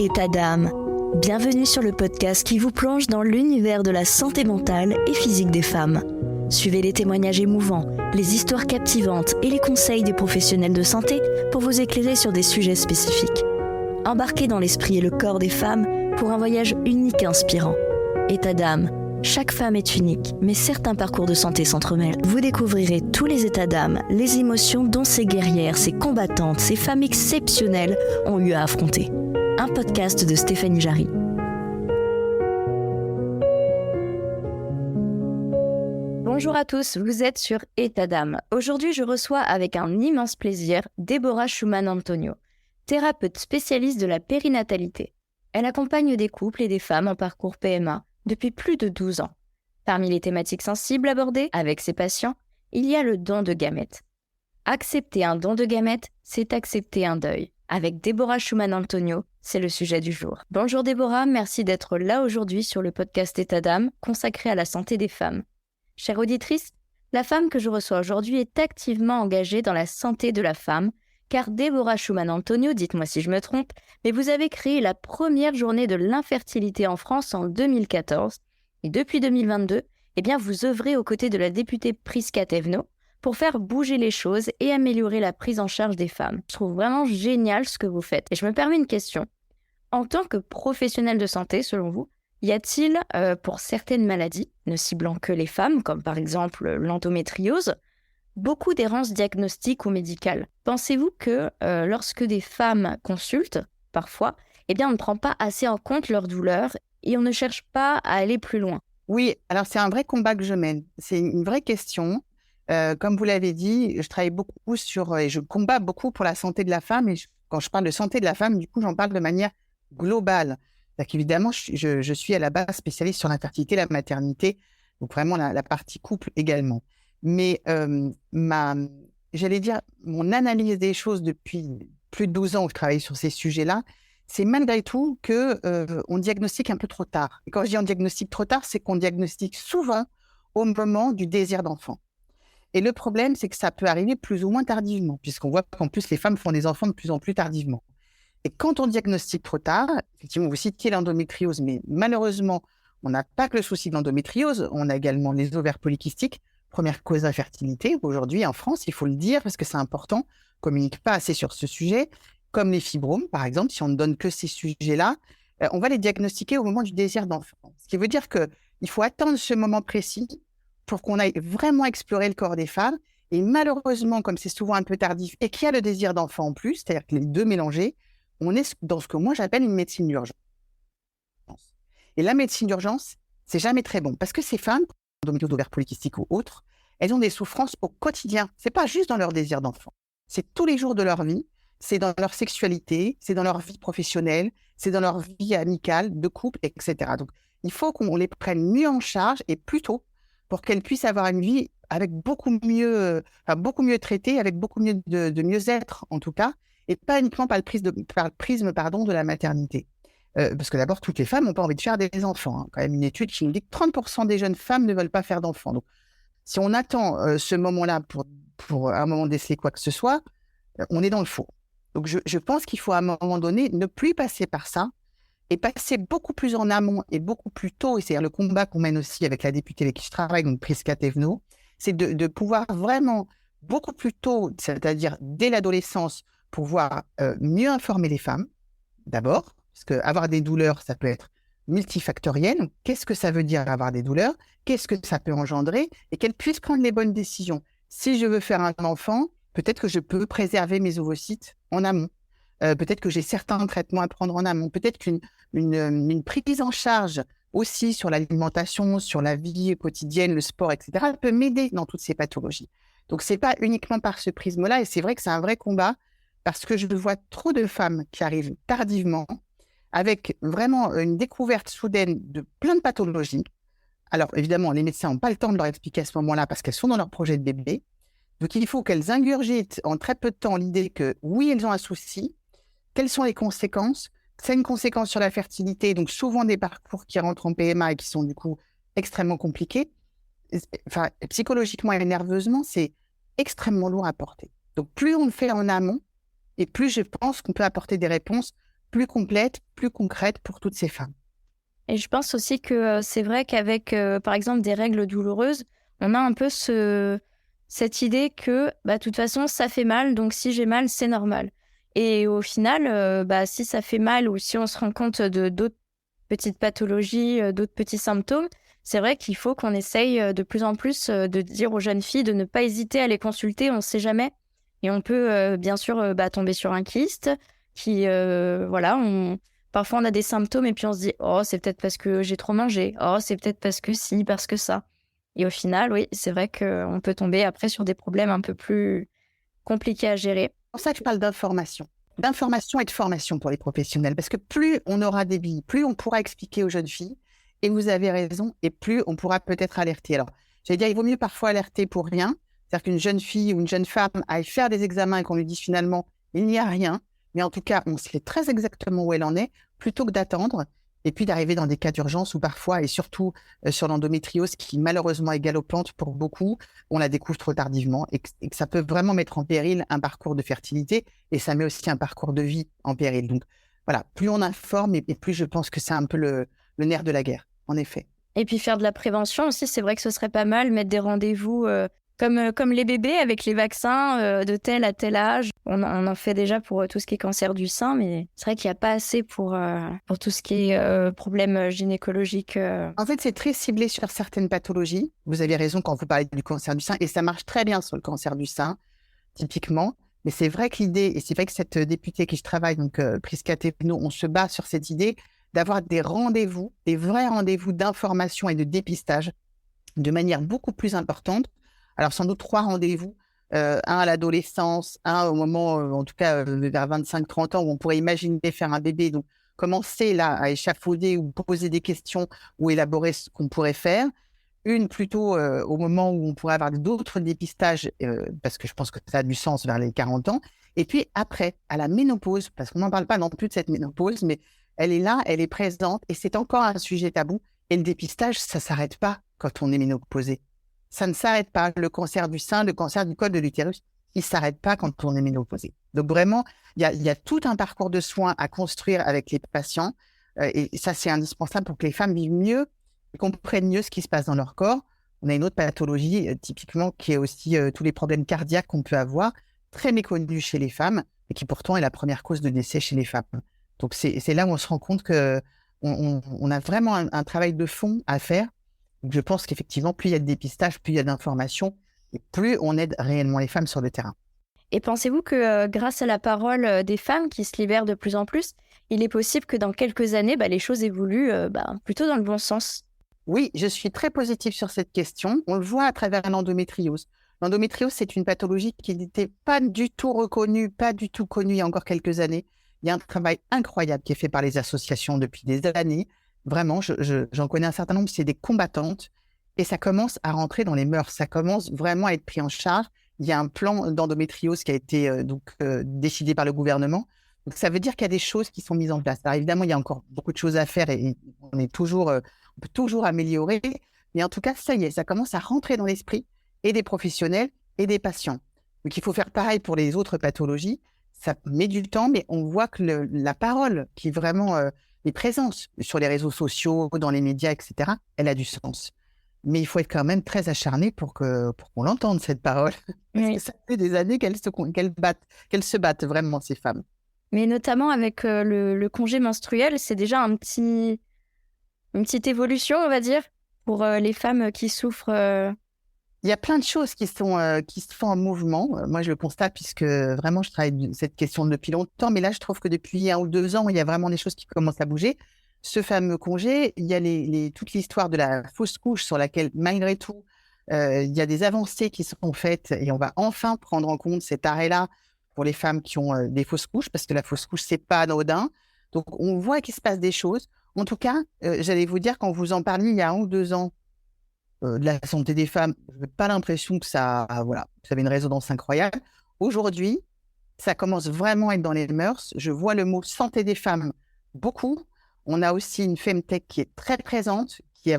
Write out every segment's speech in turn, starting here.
État d'âme. Bienvenue sur le podcast qui vous plonge dans l'univers de la santé mentale et physique des femmes. Suivez les témoignages émouvants, les histoires captivantes et les conseils des professionnels de santé pour vous éclairer sur des sujets spécifiques. Embarquez dans l'esprit et le corps des femmes pour un voyage unique et inspirant. État d'âme. Chaque femme est unique, mais certains parcours de santé s'entremêlent. Vous découvrirez tous les états d'âme, les émotions dont ces guerrières, ces combattantes, ces femmes exceptionnelles ont eu à affronter. Un podcast de Stéphanie Jarry. Bonjour à tous, vous êtes sur État d'âme. Aujourd'hui, je reçois avec un immense plaisir Deborah Schumann-Antonio, thérapeute spécialiste de la périnatalité. Elle accompagne des couples et des femmes en parcours PMA depuis plus de 12 ans. Parmi les thématiques sensibles abordées avec ses patients, il y a le don de gamètes. Accepter un don de gamètes, c'est accepter un deuil. Avec Deborah Schumann-Antonio, c'est le sujet du jour. Bonjour Deborah, merci d'être là aujourd'hui sur le podcast État d'âme consacré à la santé des femmes. Chère auditrice, la femme que je reçois aujourd'hui est activement engagée dans la santé de la femme, car Deborah Schumann-Antonio, dites-moi si je me trompe, mais vous avez créé la première journée de l'infertilité en France en 2014. Et depuis 2022, vous œuvrez aux côtés de la députée Prisca Thévenot pour faire bouger les choses et améliorer la prise en charge des femmes. Je trouve vraiment génial ce que vous faites. Et je me permets une question. En tant que professionnel de santé, selon vous, y a-t-il, pour certaines maladies, ne ciblant que les femmes, comme par exemple l'endométriose, beaucoup d'errances diagnostiques ou médicales? Pensez-vous que lorsque des femmes consultent, parfois, on ne prend pas assez en compte leur douleur et on ne cherche pas à aller plus loin? Oui, alors c'est un vrai combat que je mène. C'est une vraie question. Comme vous l'avez dit, je travaille beaucoup et je combats beaucoup pour la santé de la femme. Et quand je parle de santé de la femme, du coup, j'en parle de manière globale. C'est-à-dire qu'évidemment, je suis à la base spécialiste sur l'infertilité, la maternité, donc vraiment la partie couple également. Mais j'allais dire, mon analyse des choses depuis plus de 12 ans que je travaille sur ces sujets-là, c'est malgré tout qu'on diagnostique un peu trop tard. Et quand je dis on diagnostique trop tard, c'est qu'on diagnostique souvent au moment du désir d'enfant. Et le problème, c'est que ça peut arriver plus ou moins tardivement, puisqu'on voit qu'en plus, les femmes font des enfants de plus en plus tardivement. Et quand on diagnostique trop tard, effectivement, vous citiez l'endométriose, mais malheureusement, on n'a pas que le souci de l'endométriose, on a également les ovaires polykystiques, première cause d'infertilité. Aujourd'hui, en France, il faut le dire, parce que c'est important, on ne communique pas assez sur ce sujet, comme les fibromes, par exemple, si on ne donne que ces sujets-là, on va les diagnostiquer au moment du désir d'enfant. Ce qui veut dire qu'il faut attendre ce moment précis pour qu'on aille vraiment explorer le corps des femmes. Et malheureusement, comme c'est souvent un peu tardif et qu'il y a le désir d'enfant en plus, c'est-à-dire que les deux mélangés, on est dans ce que moi j'appelle une médecine d'urgence. Et la médecine d'urgence, c'est jamais très bon parce que ces femmes, endométriose, ovaires polykystiques ou autres, elles ont des souffrances au quotidien. C'est pas juste dans leur désir d'enfant, c'est tous les jours de leur vie, c'est dans leur sexualité, c'est dans leur vie professionnelle, c'est dans leur vie amicale, de couple, etc. Donc, il faut qu'on les prenne mieux en charge et plus tôt pour qu'elles puissent avoir une vie avec beaucoup mieux traitée, avec beaucoup mieux de mieux-être en tout cas, et pas uniquement par le prisme de la maternité. Parce que d'abord, toutes les femmes n'ont pas envie de faire des enfants. Quand même une étude qui nous dit que 30% des jeunes femmes ne veulent pas faire d'enfants. Donc, si on attend ce moment-là pour à un moment déceler quoi que ce soit, on est dans le faux. Donc, je pense qu'il faut à un moment donné ne plus passer par ça et passer beaucoup plus en amont et beaucoup plus tôt. Et c'est-à-dire le combat qu'on mène aussi avec la députée avec qui je travaille, donc Prisca Thévenot, c'est de pouvoir vraiment beaucoup plus tôt, c'est-à-dire dès l'adolescence, pouvoir mieux informer les femmes, d'abord, parce qu'avoir des douleurs, ça peut être multifactoriel. Donc, qu'est-ce que ça veut dire avoir des douleurs? Qu'est-ce que ça peut engendrer? Et qu'elles puissent prendre les bonnes décisions. Si je veux faire un enfant, peut-être que je peux préserver mes ovocytes en amont. Peut-être que j'ai certains traitements à prendre en amont. Peut-être qu'une prise en charge aussi sur l'alimentation, sur la vie quotidienne, le sport, etc., peut m'aider dans toutes ces pathologies. Donc, ce n'est pas uniquement par ce prisme-là. Et c'est vrai que c'est un vrai combat parce que je vois trop de femmes qui arrivent tardivement avec vraiment une découverte soudaine de plein de pathologies. Alors, évidemment, les médecins n'ont pas le temps de leur expliquer à ce moment-là parce qu'elles sont dans leur projet de bébé. Donc, il faut qu'elles ingurgitent en très peu de temps l'idée que, oui, elles ont un souci. Quelles sont les conséquences? C'est une conséquence sur la fertilité, donc souvent des parcours qui rentrent en PMA et qui sont du coup extrêmement compliqués. Enfin, psychologiquement et nerveusement, c'est extrêmement lourd à porter. Donc, plus on le fait en amont, et plus je pense qu'on peut apporter des réponses plus complète, plus concrète pour toutes ces femmes. Et je pense aussi que c'est vrai qu'avec, par exemple, des règles douloureuses, on a un peu cette idée que, de toute façon, ça fait mal, donc si j'ai mal, c'est normal. Et au final, si ça fait mal ou si on se rend compte de d'autres petites pathologies, d'autres petits symptômes, c'est vrai qu'il faut qu'on essaye de plus en plus de dire aux jeunes filles de ne pas hésiter à les consulter, on ne sait jamais. Et on peut bien sûr tomber sur un kyste qui, parfois on a des symptômes et puis on se dit « Oh, c'est peut-être parce que j'ai trop mangé. Oh, c'est peut-être parce que ci, parce que ça. » Et au final, oui, c'est vrai qu'on peut tomber après sur des problèmes un peu plus compliqués à gérer. C'est pour ça que je parle d'information et de formation pour les professionnels, parce que plus on aura des billes, plus on pourra expliquer aux jeunes filles, et vous avez raison, et plus on pourra peut-être alerter. Alors, j'allais dire, il vaut mieux parfois alerter pour rien, c'est-à-dire qu'une jeune fille ou une jeune femme aille faire des examens et qu'on lui dise finalement, il n'y a rien, mais en tout cas, on sait très exactement où elle en est, plutôt que d'attendre, et puis d'arriver dans des cas d'urgence où parfois, et surtout sur l'endométriose, qui malheureusement est galopante pour beaucoup, on la découvre trop tardivement et que ça peut vraiment mettre en péril un parcours de fertilité et ça met aussi un parcours de vie en péril. Donc voilà, plus on informe et plus je pense que c'est un peu le nerf de la guerre, en effet. Et puis faire de la prévention aussi, c'est vrai que ce serait pas mal, mettre des rendez-vous comme les bébés avec les vaccins de tel à tel âge. On en fait déjà pour tout ce qui est cancer du sein, mais c'est vrai qu'il n'y a pas assez pour tout ce qui est problème gynécologique. En fait, c'est très ciblé sur certaines pathologies. Vous avez raison quand vous parlez du cancer du sein et ça marche très bien sur le cancer du sein, typiquement. Mais c'est vrai que l'idée, et c'est vrai que cette députée qui je travaille, donc Prisca Thévenot, on se bat sur cette idée d'avoir des rendez-vous, des vrais rendez-vous d'information et de dépistage de manière beaucoup plus importante. Alors, sans doute 3 rendez-vous, un à l'adolescence, un au moment, en tout cas, vers 25-30 ans, où on pourrait imaginer faire un bébé. Donc, commencer là à échafauder ou poser des questions ou élaborer ce qu'on pourrait faire. Une plutôt au moment où on pourrait avoir d'autres dépistages, parce que je pense que ça a du sens vers les 40 ans. Et puis après, à la ménopause, parce qu'on n'en parle pas non plus de cette ménopause, mais elle est là, elle est présente, et c'est encore un sujet tabou. Et le dépistage, ça ne s'arrête pas quand on est ménopausé. Ça ne s'arrête pas. Le cancer du sein, le cancer du col de l'utérus, il ne s'arrête pas quand on est ménopausé. Donc vraiment, il y a tout un parcours de soins à construire avec les patients. Et ça, c'est indispensable pour que les femmes vivent mieux et comprennent mieux ce qui se passe dans leur corps. On a une autre pathologie, typiquement, qui est aussi tous les problèmes cardiaques qu'on peut avoir, très méconnus chez les femmes, et qui pourtant est la première cause de décès chez les femmes. Donc c'est là où on se rend compte que on a vraiment un travail de fond à faire. Donc, je pense qu'effectivement, plus il y a de dépistage, plus il y a d'informations, et plus on aide réellement les femmes sur le terrain. Et pensez-vous que grâce à la parole des femmes qui se libèrent de plus en plus, il est possible que dans quelques années, les choses évoluent plutôt dans le bon sens? Oui, je suis très positive sur cette question. On le voit à travers l'endométriose. L'endométriose, c'est une pathologie qui n'était pas du tout reconnue, pas du tout connue il y a encore quelques années. Il y a un travail incroyable qui est fait par les associations depuis des années. Vraiment, j'en connais un certain nombre, c'est des combattantes. Et ça commence à rentrer dans les mœurs. Ça commence vraiment à être pris en charge. Il y a un plan d'endométriose qui a été décidé par le gouvernement. Donc, ça veut dire qu'il y a des choses qui sont mises en place. Alors, évidemment, il y a encore beaucoup de choses à faire et on est toujours, on peut toujours améliorer. Mais en tout cas, ça y est, ça commence à rentrer dans l'esprit et des professionnels et des patients. Donc, il faut faire pareil pour les autres pathologies. Ça met du temps, mais on voit que la parole qui vraiment est présente sur les réseaux sociaux, dans les médias, etc., elle a du sens. Mais il faut être quand même très acharné pour qu'on l'entende, cette parole. Parce Oui. que ça fait des années qu'elles se battent vraiment, ces femmes. Mais notamment avec le congé menstruel, c'est déjà une petite évolution, on va dire, pour les femmes qui souffrent. Il y a plein de choses qui se font en mouvement. Moi, je le constate puisque vraiment, je travaille cette question depuis longtemps. Mais là, je trouve que depuis 1 ou 2 ans, il y a vraiment des choses qui commencent à bouger. Ce fameux congé, il y a toute l'histoire de la fausse couche sur laquelle, malgré tout, il y a des avancées qui sont faites et on va enfin prendre en compte cet arrêt-là pour les femmes qui ont des fausses couches, parce que la fausse couche, c'est pas anodin. Donc, on voit qu'il se passe des choses. En tout cas, j'allais vous dire, quand vous en parliez il y a 1 ou 2 ans, de la santé des femmes, je n'ai pas l'impression que ça avait une résonance incroyable. Aujourd'hui, ça commence vraiment à être dans les mœurs. Je vois le mot santé des femmes beaucoup. On a aussi une Femtech qui est très présente, qui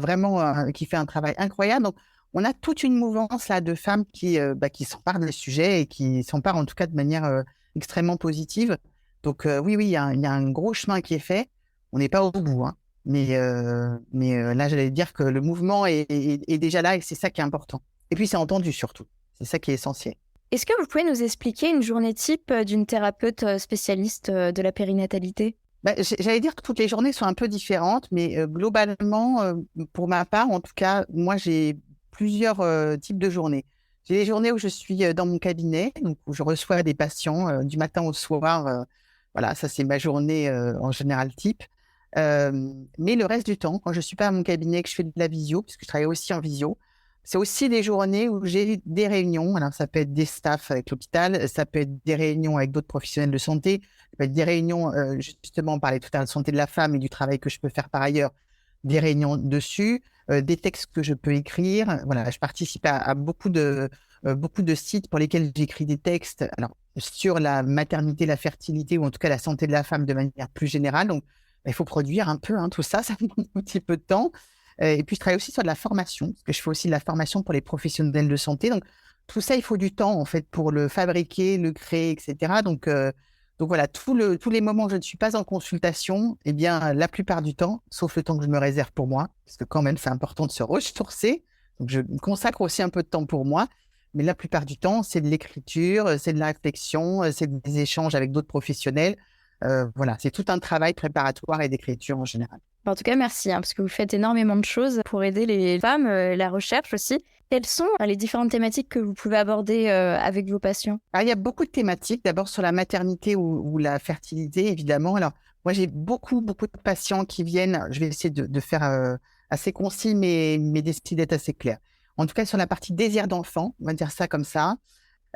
qui fait un travail incroyable. Donc, on a toute une mouvance là de femmes qui s'emparent des sujets et qui s'emparent en tout cas de manière extrêmement positive. Donc oui, il y a un gros chemin qui est fait. On n'est pas au bout, hein. Mais là, j'allais dire que le mouvement est déjà là et c'est ça qui est important. Et puis, c'est entendu surtout. C'est ça qui est essentiel. Est-ce que vous pouvez nous expliquer une journée type d'une thérapeute spécialiste de la périnatalité? Bah, j'allais dire que toutes les journées sont un peu différentes, mais globalement, pour ma part, en tout cas, moi, j'ai plusieurs types de journées. J'ai les journées où je suis dans mon cabinet, donc où je reçois des patients du matin au soir. Voilà, ça, c'est ma journée en général type. Mais le reste du temps, quand je ne suis pas à mon cabinet, que je fais de la visio, puisque je travaille aussi en visio, c'est aussi des journées où j'ai des réunions. Alors, ça peut être des staffs avec l'hôpital, ça peut être des réunions avec d'autres professionnels de santé, ça peut être des réunions, justement, on parlait tout à l'heure de santé de la femme et du travail que je peux faire par ailleurs, des réunions dessus, des textes que je peux écrire. Voilà, je participe à beaucoup de sites pour lesquels j'écris des textes. Alors, sur la maternité, la fertilité, ou en tout cas la santé de la femme de manière plus générale. Donc, il faut produire un peu, hein, tout ça, ça demande un petit peu de temps. Et puis, je travaille aussi sur de la formation, parce que je fais aussi de la formation pour les professionnels de santé. Donc, tout ça, il faut du temps, en fait, pour le fabriquer, le créer, etc. Donc voilà, tous les moments où je ne suis pas en consultation, eh bien, la plupart du temps, sauf le temps que je me réserve pour moi, parce que quand même, c'est important de se ressourcer. Donc, je consacre aussi un peu de temps pour moi. Mais la plupart du temps, c'est de l'écriture, c'est de la réflexion, c'est des échanges avec d'autres professionnels. Voilà, c'est tout un travail préparatoire et d'écriture en général. En tout cas, merci, parce que vous faites énormément de choses pour aider les femmes, la recherche aussi. Quelles sont les différentes thématiques que vous pouvez aborder avec vos patients? Alors, il y a beaucoup de thématiques, d'abord sur la maternité ou la fertilité, évidemment. Alors, moi, j'ai beaucoup de patients qui viennent, je vais essayer de faire assez concis, mais d'essayer d'être assez clair. En tout cas, sur la partie désir d'enfant, on va dire ça comme ça,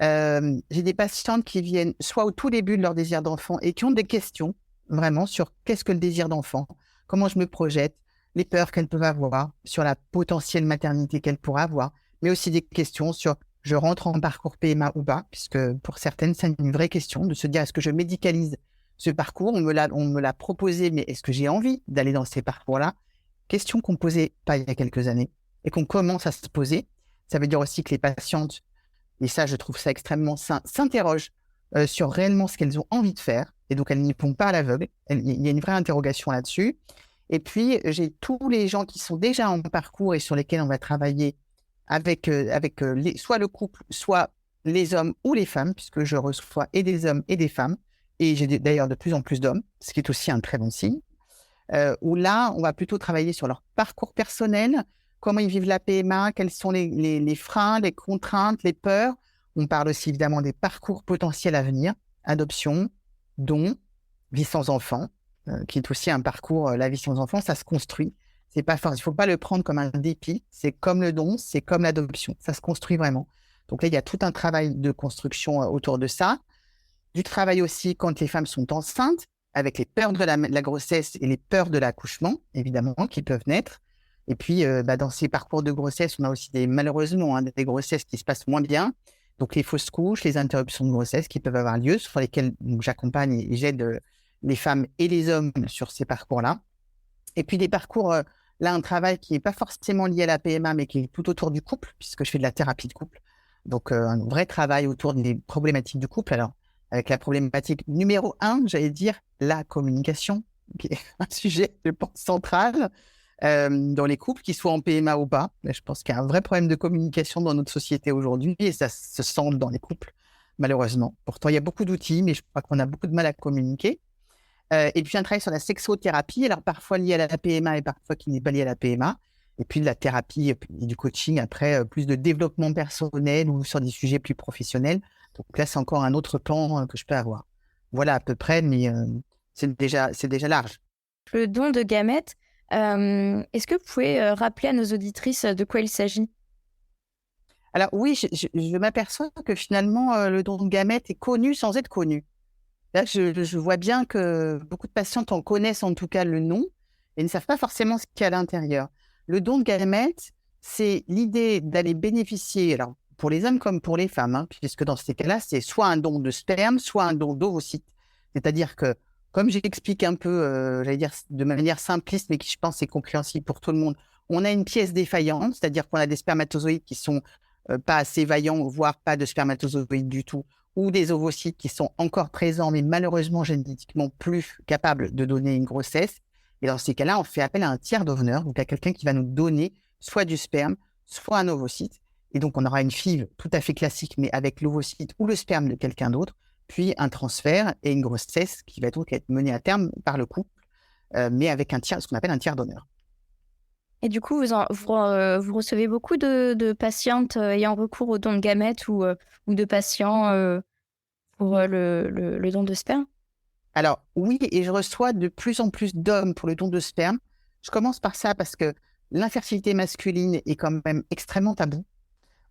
j'ai des patientes qui viennent soit au tout début de leur désir d'enfant et qui ont des questions vraiment sur qu'est-ce que le désir d'enfant, comment je me projette, les peurs qu'elles peuvent avoir sur la potentielle maternité qu'elles pourraient avoir, mais aussi des questions sur je rentre en parcours PMA ou pas, puisque pour certaines, c'est une vraie question de se dire est-ce que je médicalise ce parcours, on me l'a proposé, mais est-ce que j'ai envie d'aller dans ces parcours-là? Question qu'on ne posait pas il y a quelques années et qu'on commence à se poser. Ça veut dire aussi que les patientes, et ça, je trouve ça extrêmement sain, s'interrogent sur réellement ce qu'elles ont envie de faire. Et donc, elles n'y vont pas à l'aveugle. Il y a une vraie interrogation là-dessus. Et puis, j'ai tous les gens qui sont déjà en parcours et sur lesquels on va travailler avec soit le couple, soit les hommes ou les femmes, puisque je reçois et des hommes et des femmes. Et j'ai d'ailleurs de plus en plus d'hommes, ce qui est aussi un très bon signe. Où là, on va plutôt travailler sur leur parcours personnel, comment ils vivent la PMA, quels sont les freins, les contraintes, les peurs. On parle aussi évidemment des parcours potentiels à venir, adoption, don, vie sans enfant, qui est aussi un parcours, la vie sans enfant, ça se construit. C'est pas forcément, il ne faut pas le prendre comme un dépit, c'est comme le don, c'est comme l'adoption, ça se construit vraiment. Donc là, il y a tout un travail de construction autour de ça. Du travail aussi quand les femmes sont enceintes, avec les peurs de la grossesse et les peurs de l'accouchement, évidemment, qui peuvent naître. Et puis, dans ces parcours de grossesse, on a aussi malheureusement des grossesses qui se passent moins bien. Donc, les fausses couches, les interruptions de grossesse qui peuvent avoir lieu, sur lesquelles j'accompagne et j'aide les femmes et les hommes sur ces parcours-là. Et puis, des parcours, là, un travail qui n'est pas forcément lié à la PMA, mais qui est tout autour du couple, puisque je fais de la thérapie de couple. Donc, un vrai travail autour des problématiques du couple. Alors, avec la problématique numéro 1, j'allais dire la communication, qui est un sujet, je pense, central dans les couples, qu'ils soient en PMA ou pas. Mais je pense qu'il y a un vrai problème de communication dans notre société aujourd'hui et ça se sent dans les couples, malheureusement. Pourtant, il y a beaucoup d'outils, mais je crois qu'on a beaucoup de mal à communiquer. Et puis, un travail sur la sexothérapie, alors parfois lié à la PMA et parfois qui n'est pas lié à la PMA. Et puis, de la thérapie et du coaching, après, plus de développement personnel ou sur des sujets plus professionnels. Donc là, c'est encore un autre plan que je peux avoir. Voilà à peu près, mais c'est déjà large. Le don de gamètes, est-ce que vous pouvez rappeler à nos auditrices de quoi il s'agit? Alors oui, je m'aperçois que finalement, le don de gamètes est connu sans être connu. Là, je vois bien que beaucoup de patientes en connaissent en tout cas le nom et ne savent pas forcément ce qu'il y a à l'intérieur. Le don de gamètes, c'est l'idée d'aller bénéficier, alors pour les hommes comme pour les femmes, hein, puisque dans ces cas-là, c'est soit un don de sperme, soit un don d'ovocytes. C'est-à-dire que, comme j'explique un peu, j'allais dire de manière simpliste, mais qui je pense est compréhensible pour tout le monde, on a une pièce défaillante, c'est-à-dire qu'on a des spermatozoïdes qui sont pas assez vaillants, voire pas de spermatozoïdes du tout. ou des ovocytes qui sont encore présents, mais malheureusement génétiquement plus capables de donner une grossesse. Et dans ces cas-là, on fait appel à un tiers donneur, donc à quelqu'un qui va nous donner soit du sperme, soit un ovocyte. Et donc, on aura une FIV tout à fait classique, mais avec l'ovocyte ou le sperme de quelqu'un d'autre, puis un transfert et une grossesse qui va donc être menée à terme par le couple, mais avec un tiers, ce qu'on appelle un tiers donneur. Et du coup, vous recevez beaucoup de patientes ayant recours au don de gamètes ou de patients pour le don de sperme? Alors, oui, et je reçois de plus en plus d'hommes pour le don de sperme. Je commence par ça parce que l'infertilité masculine est quand même extrêmement tabou.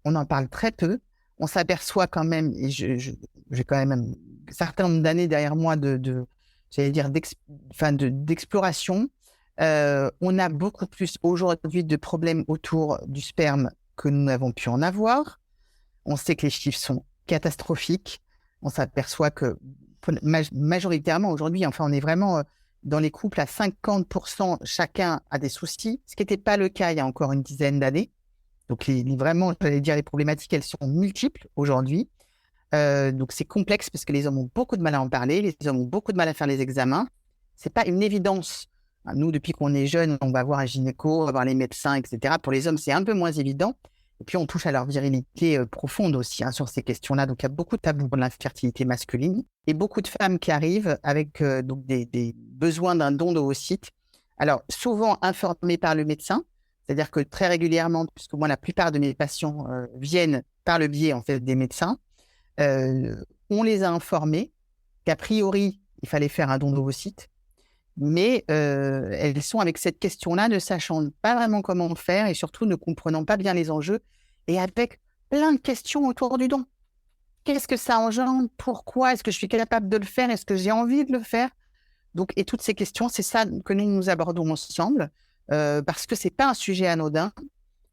On en parle très peu. On s'aperçoit quand même, et j'ai quand même un certain nombre d'années derrière moi j'allais dire, d'exploration. On a beaucoup plus aujourd'hui de problèmes autour du sperme que nous n'avons pu en avoir. On sait que les chiffres sont catastrophiques. On s'aperçoit que majoritairement aujourd'hui, enfin, on est vraiment dans les couples à 50%, chacun a des soucis, ce qui n'était pas le cas il y a encore une dizaine d'années. Donc, vraiment, j'allais dire, les problématiques, elles sont multiples aujourd'hui. Donc, c'est complexe parce que les hommes ont beaucoup de mal à en parler, les hommes ont beaucoup de mal à faire les examens. C'est pas une évidence. Nous, depuis qu'on est jeune, on va voir un gynéco, on va voir les médecins, etc. Pour les hommes, c'est un peu moins évident. Et puis, on touche à leur virilité profonde aussi sur ces questions-là. Donc, il y a beaucoup de tabous pour l'infertilité masculine et beaucoup de femmes qui arrivent avec donc des besoins d'un don d'ovocytes. Alors, souvent informées par le médecin, c'est-à-dire que très régulièrement, puisque moi, la plupart de mes patients viennent par le biais en fait, des médecins, on les a informés qu'a priori, il fallait faire un don d'ovocytes, mais elles sont avec cette question-là, ne sachant pas vraiment comment faire et surtout ne comprenant pas bien les enjeux et avec plein de questions autour du don. Qu'est-ce que ça engendre? Pourquoi? Est-ce que je suis capable de le faire? Est-ce que j'ai envie de le faire? Donc, et toutes ces questions, c'est ça que nous abordons ensemble parce que c'est pas un sujet anodin.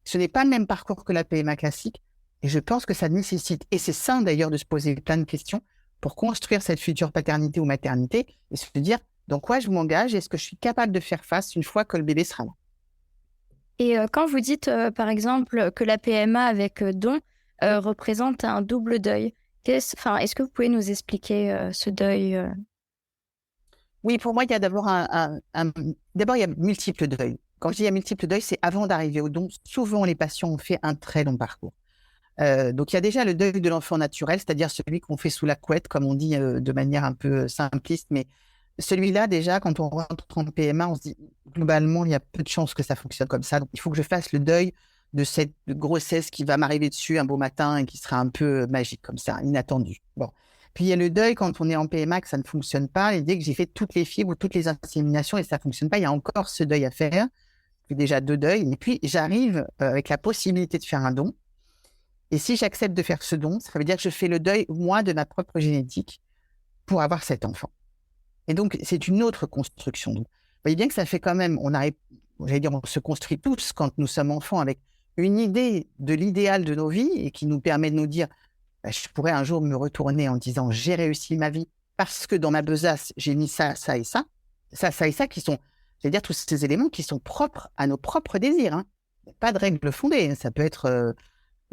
Ce n'est pas le même parcours que la PMA classique. Et je pense que ça nécessite, et c'est sain d'ailleurs de se poser plein de questions pour construire cette future paternité ou maternité et se dire dans quoi je m'engage et est-ce que je suis capable de faire face une fois que le bébé sera là. Et quand vous dites, par exemple, que la PMA avec don représente un double deuil, est-ce que vous pouvez nous expliquer ce deuil? Oui, pour moi, il y a d'abord d'abord, il y a multiples deuils. Quand je dis il y a multiples deuils, c'est avant d'arriver au don. Souvent, les patients ont fait un très long parcours. Donc, il y a déjà le deuil de l'enfant naturel, c'est-à-dire celui qu'on fait sous la couette, comme on dit de manière un peu simpliste. Mais celui-là, déjà, quand on rentre en PMA, on se dit, globalement, il y a peu de chances que ça fonctionne comme ça. Donc, il faut que je fasse le deuil de cette grossesse qui va m'arriver dessus un beau matin et qui sera un peu magique, comme ça, inattendu. Bon. Puis, il y a le deuil quand on est en PMA, que ça ne fonctionne pas. Et dès que j'ai fait toutes les fibres ou toutes les inséminations et ça ne fonctionne pas, il y a encore ce deuil à faire. Puis déjà 2 deuils. Et puis, j'arrive avec la possibilité de faire un don. Et si j'accepte de faire ce don, ça veut dire que je fais le deuil, moi, de ma propre génétique pour avoir cet enfant. Et donc, c'est une autre construction. Donc, vous voyez bien que ça fait quand même, j'allais dire, on se construit tous quand nous sommes enfants avec une idée de l'idéal de nos vies et qui nous permet de nous dire, je pourrais un jour me retourner en disant, j'ai réussi ma vie parce que dans ma besace, j'ai mis ça, ça et ça, ça et ça, qui sont, j'allais dire, tous ces éléments qui sont propres à nos propres désirs. Hein. Pas de règles fondées. Ça peut être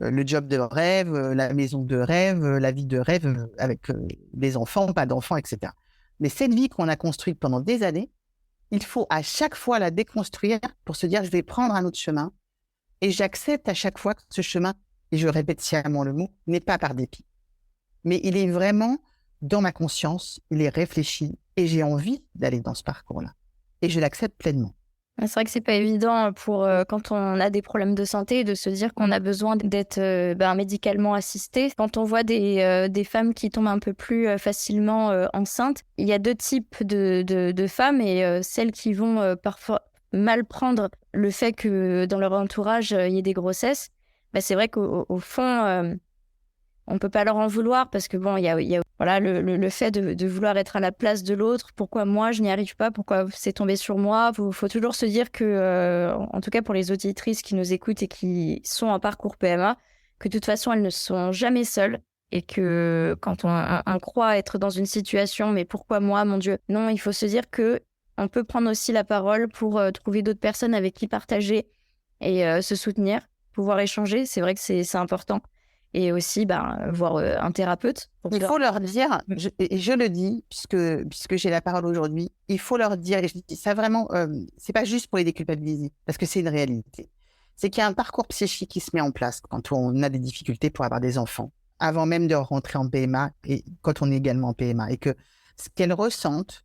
le job de rêve, la maison de rêve, la vie de rêve avec des enfants, pas d'enfants, etc. Mais cette vie qu'on a construite pendant des années, il faut à chaque fois la déconstruire pour se dire je vais prendre un autre chemin et j'accepte à chaque fois que ce chemin, et je répète sciemment le mot, n'est pas par dépit. Mais il est vraiment dans ma conscience, il est réfléchi et j'ai envie d'aller dans ce parcours-là. Et je l'accepte pleinement. C'est vrai que c'est pas évident pour quand on a des problèmes de santé de se dire qu'on a besoin d'être médicalement assisté. Quand on voit des femmes qui tombent un peu plus facilement enceintes, il y a 2 types de femmes et celles qui vont parfois mal prendre le fait que dans leur entourage il y ait des grossesses. C'est vrai qu'au fond, on peut pas leur en vouloir parce que bon, il y a voilà, le fait de vouloir être à la place de l'autre. Pourquoi moi, je n'y arrive pas? Pourquoi c'est tombé sur moi? Faut toujours se dire que, en tout cas pour les auditrices qui nous écoutent et qui sont en parcours PMA, que de toute façon, elles ne sont jamais seules et que quand on croit être dans une situation, mais pourquoi moi, mon Dieu? Non, il faut se dire que on peut prendre aussi la parole pour trouver d'autres personnes avec qui partager et se soutenir, pouvoir échanger. C'est vrai que c'est important. et aussi voir un thérapeute. Il faut leur dire, Mm. et je le dis, puisque j'ai la parole aujourd'hui, il faut leur dire, et je dis ça vraiment, c'est pas juste pour les déculpabiliser, parce que c'est une réalité. C'est qu'il y a un parcours psychique qui se met en place quand on a des difficultés pour avoir des enfants, avant même de rentrer en PMA, et quand on est également en PMA, et que ce qu'elles ressentent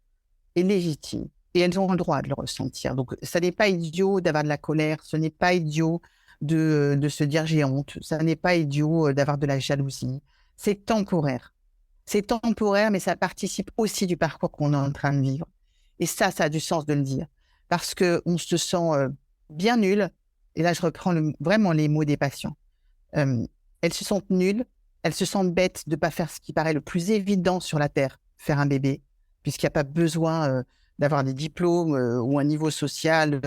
est légitime, et elles ont le droit de le ressentir. Donc, ça n'est pas idiot d'avoir de la colère, ce n'est pas idiot de se dire j'ai honte, ça n'est pas idiot d'avoir de la jalousie. C'est temporaire. C'est temporaire, mais ça participe aussi du parcours qu'on est en train de vivre. Et ça a du sens de le dire. Parce qu'on se sent bien nul. Et là, je reprends vraiment les mots des patients. Elles se sentent nulles, elles se sentent bêtes de ne pas faire ce qui paraît le plus évident sur la Terre, faire un bébé, puisqu'il n'y a pas besoin d'avoir des diplômes ou un niveau social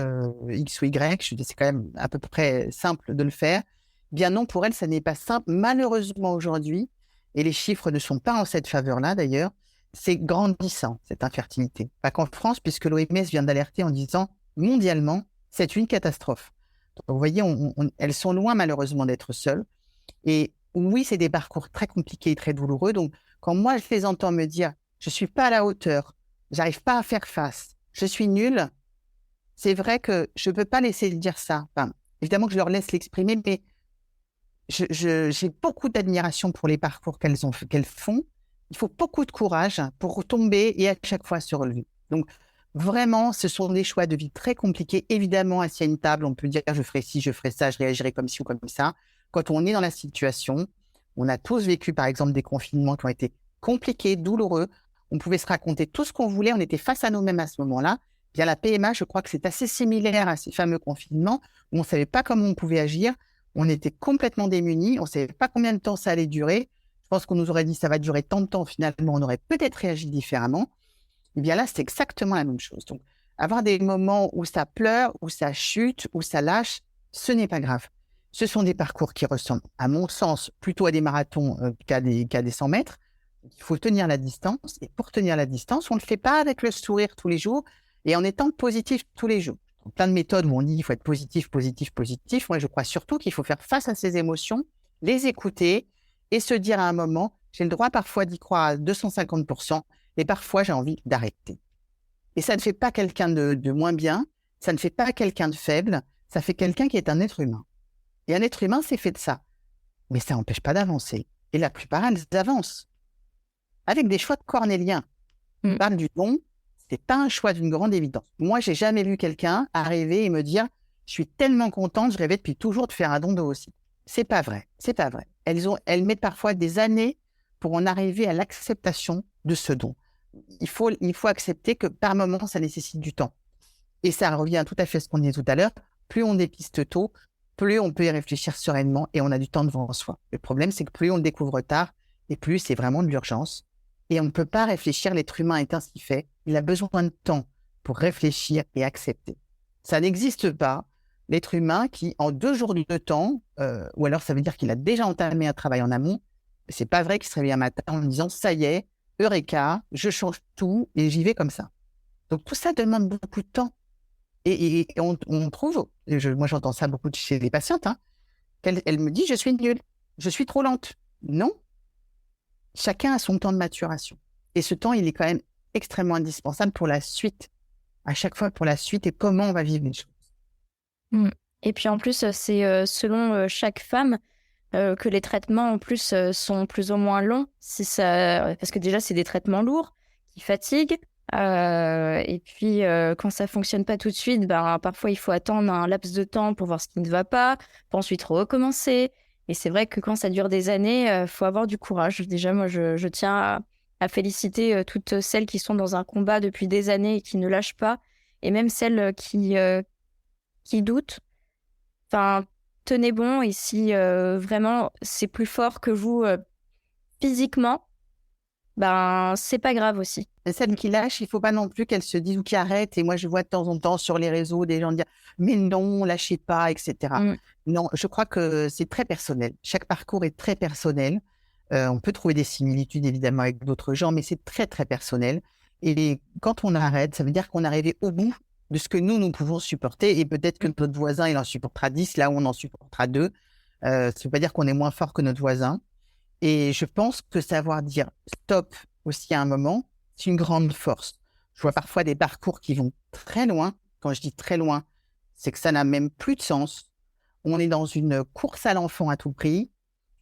X ou Y. Je dis, c'est quand même à peu près simple de le faire. Bien non, pour elles, ça n'est pas simple. Malheureusement, aujourd'hui, et les chiffres ne sont pas en cette faveur-là d'ailleurs, c'est grandissant, cette infertilité. Pas qu'en France, puisque l'OMS vient d'alerter en disant, mondialement, c'est une catastrophe. Donc, vous voyez, elles sont loin malheureusement d'être seules. Et oui, c'est des parcours très compliqués et très douloureux. Donc, quand moi, je les entends me dire, je ne suis pas à la hauteur, j'arrive pas à faire face, je suis nulle, c'est vrai que je ne peux pas laisser dire ça. Enfin, évidemment que je leur laisse l'exprimer, mais j'ai beaucoup d'admiration pour les parcours qu'elles font. Il faut beaucoup de courage pour tomber et à chaque fois se relever. Donc, vraiment, ce sont des choix de vie très compliqués. Évidemment, assis à une table, on peut dire je ferai ci, je ferai ça, je réagirai comme ci ou comme ça. Quand on est dans la situation, on a tous vécu, par exemple, des confinements qui ont été compliqués, douloureux. On pouvait se raconter tout ce qu'on voulait. On était face à nous-mêmes à ce moment-là. Bien, la PMA, je crois que c'est assez similaire à ces fameux confinements où on ne savait pas comment on pouvait agir. On était complètement démunis. On ne savait pas combien de temps ça allait durer. Je pense qu'on nous aurait dit ça va durer tant de temps. Finalement, on aurait peut-être réagi différemment. Et bien là, c'est exactement la même chose. Donc, avoir des moments où ça pleure, où ça chute, où ça lâche, ce n'est pas grave. Ce sont des parcours qui ressemblent, à mon sens, plutôt à des marathons qu'à des 100 mètres. Il faut tenir la distance. Et pour tenir la distance, on ne le fait pas avec le sourire tous les jours et en étant positif tous les jours. Donc, plein de méthodes où on dit qu'il faut être positif, positif, positif. Moi, je crois surtout qu'il faut faire face à ses émotions, les écouter et se dire à un moment, j'ai le droit parfois d'y croire à 250%, et parfois j'ai envie d'arrêter. Et ça ne fait pas quelqu'un de moins bien, ça ne fait pas quelqu'un de faible, ça fait quelqu'un qui est un être humain. Et un être humain, c'est fait de ça. Mais ça n'empêche pas d'avancer. Et la plupart, elles avancent. Avec des choix de cornéliens. On parle du don, c'est pas un choix d'une grande évidence. Moi, j'ai jamais vu quelqu'un arriver et me dire « Je suis tellement contente, je rêvais depuis toujours de faire un don de aussi. » C'est pas vrai, c'est pas vrai. Elles mettent parfois des années pour en arriver à l'acceptation de ce don. Il faut accepter que par moment, ça nécessite du temps. Et ça revient tout à fait à ce qu'on disait tout à l'heure. Plus on dépiste tôt, plus on peut y réfléchir sereinement et on a du temps devant soi. Le problème, c'est que plus on le découvre tard, et plus c'est vraiment de l'urgence. Et on ne peut pas réfléchir, l'être humain est ainsi fait. Il a besoin de temps pour réfléchir et accepter. Ça n'existe pas, l'être humain qui, en 2 jours de temps, ou alors ça veut dire qu'il a déjà entamé un travail en amont, c'est pas vrai qu'il se réveille un matin en disant « ça y est, Eureka, je change tout et j'y vais comme ça ». Donc tout ça demande beaucoup de temps. Et on trouve, moi j'entends ça beaucoup chez les patientes, elle me dit « je suis nulle, je suis trop lente ». Non, chacun a son temps de maturation. Et ce temps, il est quand même extrêmement indispensable pour la suite, à chaque fois pour la suite et comment on va vivre les choses. Et puis en plus, c'est selon chaque femme que les traitements en plus sont plus ou moins longs, parce que déjà c'est des traitements lourds qui fatiguent. Et puis quand ça fonctionne pas tout de suite, parfois il faut attendre un laps de temps pour voir ce qui ne va pas, pour ensuite recommencer. Et c'est vrai que quand ça dure des années, faut avoir du courage. Déjà, moi, je tiens à féliciter toutes celles qui sont dans un combat depuis des années et qui ne lâchent pas, et même celles qui doutent. Enfin, tenez bon, et si vraiment c'est plus fort que vous physiquement, c'est pas grave aussi. Et celles qui lâchent, il ne faut pas non plus qu'elles se disent ou qui arrêtent. Et moi, je vois de temps en temps sur les réseaux des gens dire « mais non, lâchez pas, etc. » Non, je crois que c'est très personnel. Chaque parcours est très personnel. On peut trouver des similitudes, évidemment, avec d'autres gens, mais c'est très, très personnel. Et quand on arrête, ça veut dire qu'on est arrivé au bout de ce que nous pouvons supporter. Et peut-être que notre voisin, il en supportera 10, là où on en supportera 2. Ça ne veut pas dire qu'on est moins fort que notre voisin. Et je pense que savoir dire stop aussi à un moment, c'est une grande force. Je vois parfois des parcours qui vont très loin. Quand je dis très loin, c'est que ça n'a même plus de sens. On est dans une course à l'enfant à tout prix,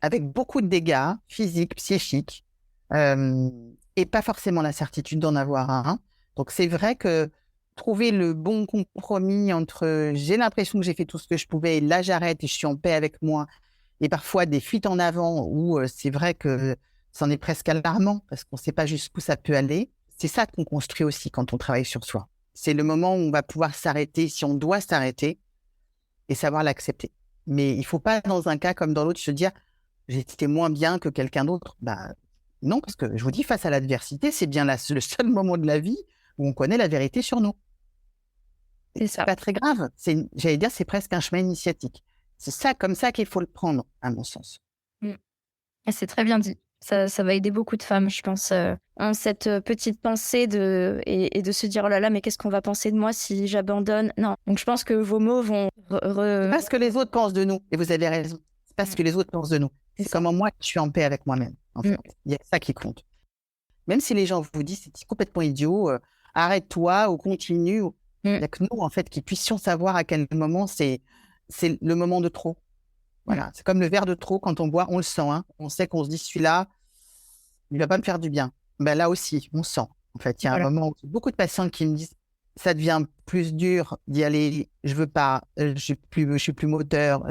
avec beaucoup de dégâts physiques, psychiques, euh, et pas forcément la certitude d'en avoir un. Donc c'est vrai que trouver le bon compromis entre j'ai l'impression que j'ai fait tout ce que je pouvais et là j'arrête et je suis en paix avec moi, et parfois des fuites en avant où c'est vrai que c'en est presque alarmant parce qu'on ne sait pas jusqu'où ça peut aller. C'est ça qu'on construit aussi quand on travaille sur soi. C'est le moment où on va pouvoir s'arrêter, si on doit s'arrêter, et savoir l'accepter. Mais il ne faut pas, dans un cas comme dans l'autre, se dire j'étais moins bien que quelqu'un d'autre. Bah, non, parce que je vous dis, face à l'adversité, c'est bien le seul moment de la vie où on connaît la vérité sur nous. C'est C'est ça. pas très grave. J'allais dire, c'est presque un chemin initiatique. C'est ça, comme ça qu'il faut le prendre, à mon sens. Mm. Et c'est très bien dit. Ça va aider beaucoup de femmes, je pense, ont cette petite pensée et de se dire oh là là, mais qu'est-ce qu'on va penser de moi si j'abandonne? Non. Donc je pense que vos mots vont. C'est pas ce que les autres pensent de nous. Et vous avez raison. C'est pas ce Mm. que les autres pensent de nous. C'est C'est ça. comment moi, je suis en paix avec moi-même, en Mm. fait. Il y a ça qui compte. Même si les gens vous disent c'est complètement idiot, arrête-toi ou continue. Il Mm. n'y a que nous, en fait, qui puissions savoir à quel moment c'est le moment de trop. Voilà. C'est comme le verre de trop, quand on boit, on le sent. Hein. On sait qu'on se dit celui-là, il ne va pas me faire du bien. Ben, là aussi, on sent. En fait, il y a un Voilà. moment où beaucoup de patients qui me disent ça devient plus dur d'y aller, je veux pas, je suis plus moteur,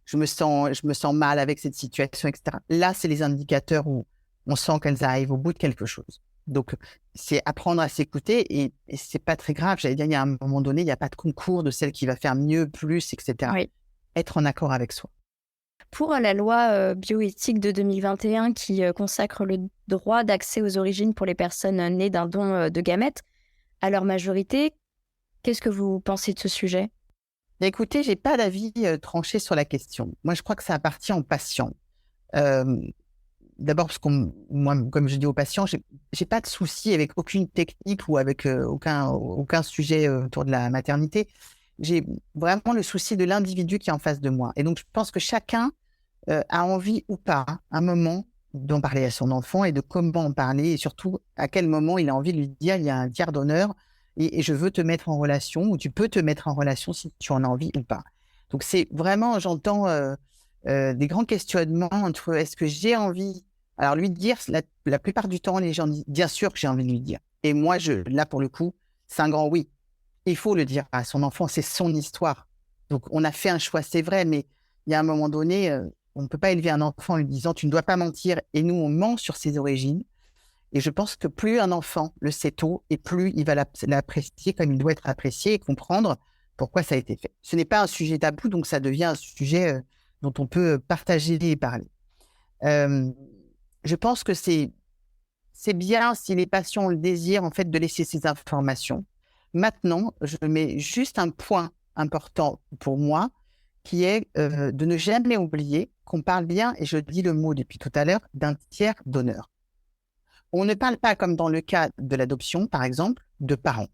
je me sens mal avec cette situation, etc. Là, c'est les indicateurs où on sent qu'elles arrivent au bout de quelque chose. Donc, c'est apprendre à s'écouter et c'est pas très grave. J'allais dire, il y a un moment donné, il n'y a pas de concours de celle qui va faire mieux, plus, etc. Oui. Être en accord avec soi. Pour la loi bioéthique de 2021 qui consacre le droit d'accès aux origines pour les personnes nées d'un don de gamètes, à leur majorité, qu'est-ce que vous pensez de ce sujet? Écoutez, j'ai pas d'avis tranché sur la question. Moi, je crois que ça appartient aux patients. Euh, D'abord parce moi, comme je dis aux patients, j'ai pas de souci avec aucune technique ou avec aucun sujet autour de la maternité. J'ai vraiment le souci de l'individu qui est en face de moi. Et donc, je pense que chacun a envie ou pas, un moment, d'en parler à son enfant et de comment en parler et surtout à quel moment il a envie de lui dire il y a un tiers d'honneur et je veux te mettre en relation ou tu peux te mettre en relation si tu en as envie ou pas. Donc, c'est vraiment, j'entends des grands questionnements entre est-ce que j'ai envie. Alors, lui dire, la plupart du temps, les gens disent bien sûr que j'ai envie de lui dire. Et moi, là, pour le coup, c'est un grand oui. Il faut le dire à son enfant, c'est son histoire. Donc, on a fait un choix, c'est vrai, mais il y a un moment donné, on ne peut pas élever un enfant en lui disant tu ne dois pas mentir. Et nous, on ment sur ses origines. Et je pense que plus un enfant le sait tôt, et plus il va l'apprécier comme il doit être apprécié et comprendre pourquoi ça a été fait. Ce n'est pas un sujet tabou, donc ça devient un sujet dont on peut partager et parler. Euh, je pense que c'est bien si les patients ont le désir en fait de laisser ces informations. Maintenant, je mets juste un point important pour moi, qui est de ne jamais oublier qu'on parle bien, et je dis le mot depuis tout à l'heure, d'un tiers donneur. On ne parle pas, comme dans le cas de l'adoption, par exemple, de parents.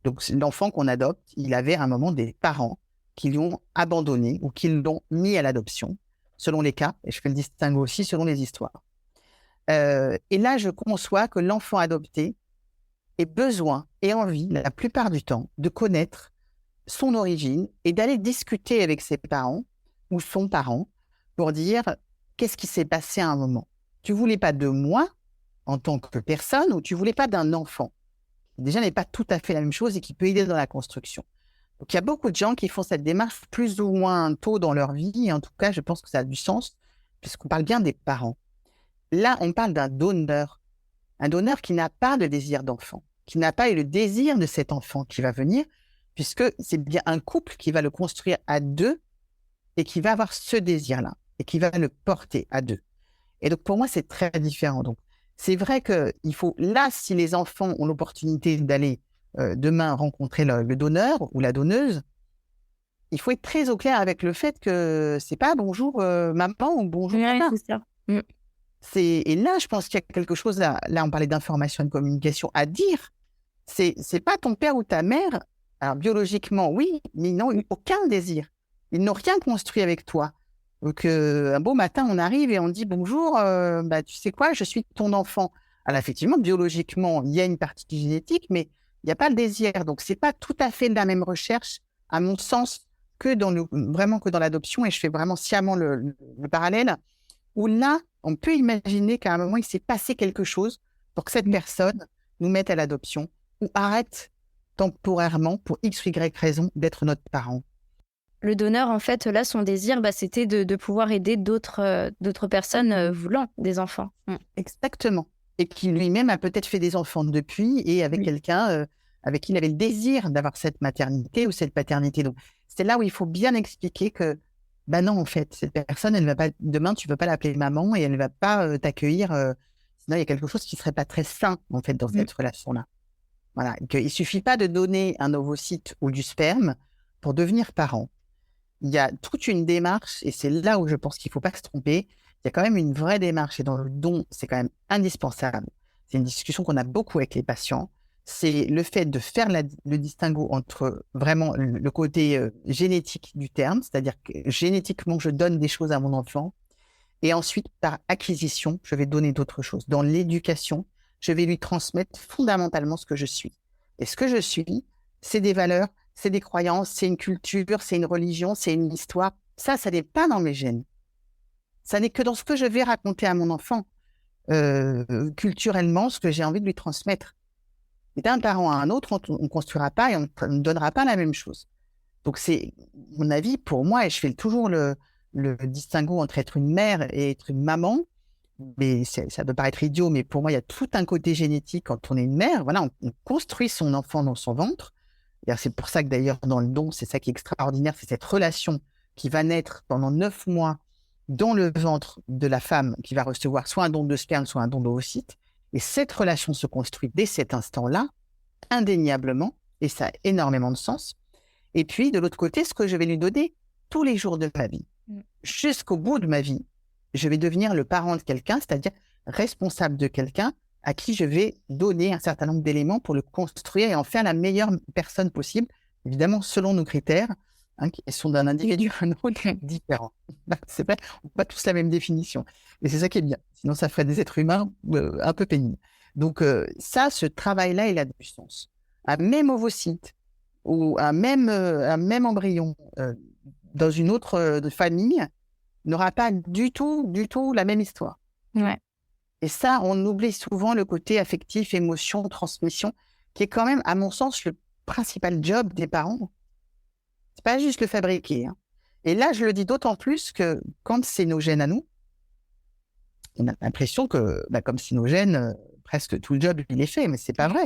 Donc, l'enfant qu'on adopte, il avait à un moment des parents qui lui ont abandonné ou qui l'ont mis à l'adoption, selon les cas, et je fais le distinguo aussi selon les histoires. Et là, je conçois que l'enfant adopté ait besoin et envie, la plupart du temps, de connaître son origine et d'aller discuter avec ses parents ou son parent pour dire qu'est-ce qui s'est passé à un moment. Tu voulais pas de moi en tant que personne ou tu voulais pas d'un enfant. Déjà, n'est pas tout à fait la même chose et qui peut aider dans la construction. Donc, il y a beaucoup de gens qui font cette démarche plus ou moins tôt dans leur vie. Et en tout cas, je pense que ça a du sens puisqu'on parle bien des parents. Là, on parle d'un donneur. Un donneur qui n'a pas de désir d'enfant, qui n'a pas eu le désir de cet enfant qui va venir, puisque c'est bien un couple qui va le construire à deux et qui va avoir ce désir-là et qui va le porter à deux. Et donc, pour moi, c'est très différent. Donc, c'est vrai qu'il faut, là, si les enfants ont l'opportunité d'aller demain rencontrer le donneur ou la donneuse, il faut être très au clair avec le fait que c'est pas bonjour maman ou bonjour Oui, papa. c'est ça. Mm. Et là, je pense qu'il y a quelque chose, là on parlait d'information et de communication, à dire. C'est pas ton père ou ta mère, alors biologiquement, oui, mais ils n'ont eu aucun désir. Ils n'ont rien construit avec toi. Donc, un beau matin, on arrive et on dit bonjour, tu sais quoi, je suis ton enfant. Alors, effectivement, biologiquement, il y a une partie génétique, mais il n'y a pas le désir. Donc, c'est pas tout à fait la même recherche, à mon sens, vraiment que dans l'adoption. Et je fais vraiment sciemment le parallèle, où là, on peut imaginer qu'à un moment, il s'est passé quelque chose pour que cette personne nous mette à l'adoption ou arrête temporairement, pour X ou Y raison, d'être notre parent. Le donneur, en fait, là, son désir, c'était de pouvoir aider d'autres personnes voulant des enfants. Exactement. Et qui lui-même a peut-être fait des enfants depuis et avec quelqu'un avec qui il avait le désir d'avoir cette maternité ou cette paternité. Donc, c'est là où il faut bien expliquer que, non, en fait, cette personne, elle va pas, demain, tu ne vas pas l'appeler maman et elle ne va pas t'accueillir. Sinon, il y a quelque chose qui ne serait pas très sain, en fait, dans cette relation-là. Voilà. Il ne suffit pas de donner un ovocyte ou du sperme pour devenir parent. Il y a toute une démarche, et c'est là où je pense qu'il ne faut pas se tromper. Il y a quand même une vraie démarche, et dans le don, c'est quand même indispensable. C'est une discussion qu'on a beaucoup avec les patients. C'est le fait de faire le distinguo entre vraiment le côté génétique du terme, c'est-à-dire que génétiquement, je donne des choses à mon enfant, et ensuite, par acquisition, je vais donner d'autres choses. Dans l'éducation, je vais lui transmettre fondamentalement ce que je suis. Et ce que je suis, c'est des valeurs, c'est des croyances, c'est une culture, c'est une religion, c'est une histoire. Ça n'est pas dans mes gènes. Ça n'est que dans ce que je vais raconter à mon enfant, culturellement, ce que j'ai envie de lui transmettre. Et d'un parent à un autre, on ne construira pas et on ne donnera pas la même chose. Donc, c'est mon avis pour moi, et je fais toujours le distinguo entre être une mère et être une maman. Mais ça peut paraître idiot, mais pour moi, il y a tout un côté génétique quand on est une mère. Voilà, on construit son enfant dans son ventre. C'est pour ça que d'ailleurs, dans le don, c'est ça qui est extraordinaire, c'est cette relation qui va naître pendant 9 mois dans le ventre de la femme qui va recevoir soit un don de sperme, soit un don d'ovocyte. Et cette relation se construit dès cet instant-là, indéniablement, et ça a énormément de sens. Et puis, de l'autre côté, ce que je vais lui donner tous les jours de ma vie, jusqu'au bout de ma vie, je vais devenir le parent de quelqu'un, c'est-à-dire responsable de quelqu'un à qui je vais donner un certain nombre d'éléments pour le construire et en faire la meilleure personne possible, évidemment selon nos critères, qui sont d'un individu à un autre différents. C'est vrai, on n'a pas tous la même définition. Et c'est ça qui est bien. Sinon, ça ferait des êtres humains un peu pénibles. Donc ça, ce travail-là, il a du sens. Un même ovocyte ou un même embryon dans une autre famille n'aura pas du tout la même histoire. Ouais. Et ça, on oublie souvent le côté affectif, émotion, transmission, qui est quand même, à mon sens, le principal job des parents. C'est pas juste le fabriquer. Et là, je le dis d'autant plus que quand c'est nos gènes à nous, on a l'impression que, comme c'est nos gènes, presque tout le job, il est fait, mais c'est pas vrai.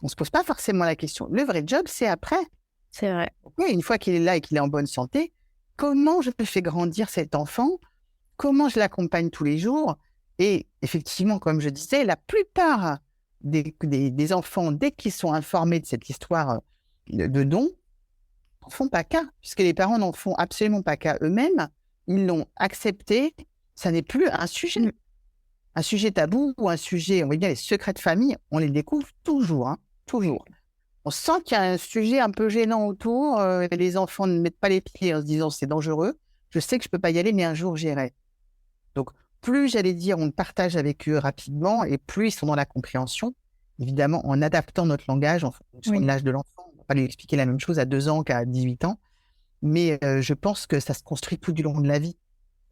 On se pose pas forcément la question. Le vrai job, c'est après. C'est vrai. Oui, une fois qu'il est là et qu'il est en bonne santé, comment je fais grandir cet enfant? Comment je l'accompagne tous les jours? Et effectivement, comme je disais, la plupart des enfants, dès qu'ils sont informés de cette histoire de don, n'en font pas cas, puisque les parents n'en font absolument pas cas eux-mêmes. Ils l'ont accepté. Ça n'est plus un sujet tabou ou un sujet, on va dire, les secrets de famille, on les découvre toujours, toujours. On sent qu'il y a un sujet un peu gênant autour. Les enfants ne mettent pas les pieds en se disant c'est dangereux. Je sais que je ne peux pas y aller, mais un jour j'irai. Donc, plus, j'allais dire, on partage avec eux rapidement et plus ils sont dans la compréhension, évidemment en adaptant notre langage en fonction de l'âge de l'enfant. On ne va pas lui expliquer la même chose à 2 ans qu'à 18 ans, mais je pense que ça se construit tout du long de la vie,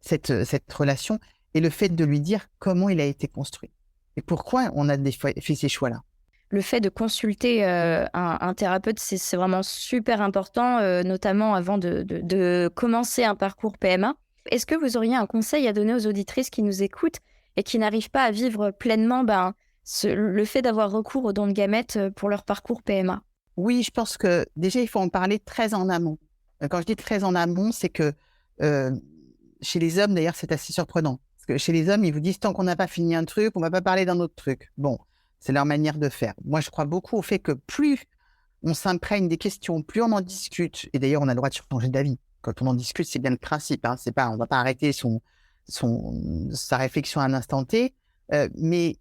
cette relation, et le fait de lui dire comment il a été construit et pourquoi on a fait ces choix-là. Le fait de consulter un thérapeute, c'est vraiment super important, notamment avant de commencer un parcours PMA. Est-ce que vous auriez un conseil à donner aux auditrices qui nous écoutent et qui n'arrivent pas à vivre pleinement le fait d'avoir recours aux dons de gamètes pour leur parcours PMA? Oui, je pense que déjà, il faut en parler très en amont. Quand je dis très en amont, c'est que chez les hommes, d'ailleurs, c'est assez surprenant. Parce que chez les hommes, ils vous disent tant qu'on n'a pas fini un truc, on ne va pas parler d'un autre truc. Bon, c'est leur manière de faire. Moi, je crois beaucoup au fait que plus on s'imprègne des questions, plus on en discute, et d'ailleurs, on a le droit de changer d'avis. Quand on en discute, c'est bien le principe. C'est pas, on ne va pas arrêter sa réflexion à un instant T. Mais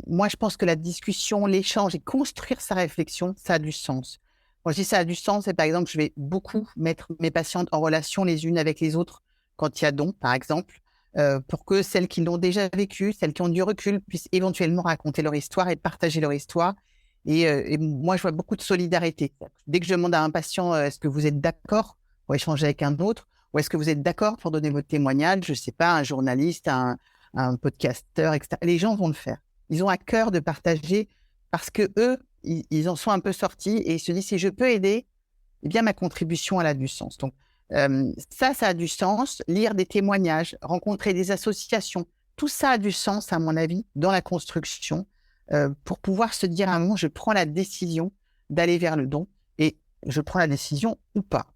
moi, je pense que la discussion, l'échange et construire sa réflexion, ça a du sens. Quand je dis ça a du sens, c'est par exemple, je vais beaucoup mettre mes patientes en relation les unes avec les autres quand il y a don, par exemple, pour que celles qui l'ont déjà vécu, celles qui ont du recul, puissent éventuellement raconter leur histoire et partager leur histoire. Et moi, je vois beaucoup de solidarité. Dès que je demande à un patient, est-ce que vous êtes d'accord pour échanger avec un autre, ou est-ce que vous êtes d'accord pour donner votre témoignage, je ne sais pas, un journaliste, un podcasteur, etc. Les gens vont le faire. Ils ont à cœur de partager parce que eux, ils en sont un peu sortis et ils se disent, si je peux aider, eh bien, ma contribution, elle a du sens. Donc, ça a du sens. Lire des témoignages, rencontrer des associations, tout ça a du sens, à mon avis, dans la construction, pour pouvoir se dire à un moment, je prends la décision d'aller vers le don et je prends la décision ou pas.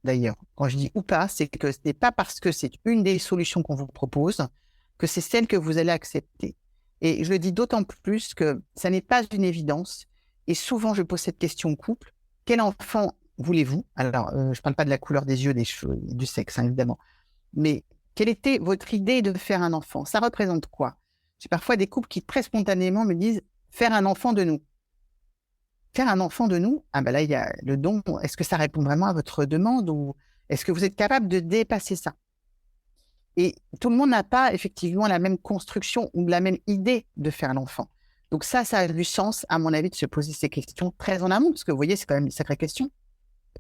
D'ailleurs, quand je dis ou pas, c'est que ce n'est pas parce que c'est une des solutions qu'on vous propose que c'est celle que vous allez accepter. Et je le dis d'autant plus que ça n'est pas une évidence. Et souvent, je pose cette question au couple. Quel enfant voulez-vous? Alors, je ne parle pas de la couleur des yeux, des cheveux, du sexe, hein, évidemment. Mais quelle était votre idée de faire un enfant? Ça représente quoi? J'ai parfois des couples qui très spontanément me disent faire un enfant de nous. Faire un enfant de nous, ah ben là, il y a le don. Est-ce que ça répond vraiment à votre demande ou est-ce que vous êtes capable de dépasser ça? Et tout le monde n'a pas effectivement la même construction ou la même idée de faire l'enfant. Donc ça a du sens, à mon avis, de se poser ces questions très en amont, parce que vous voyez, c'est quand même une sacrée question.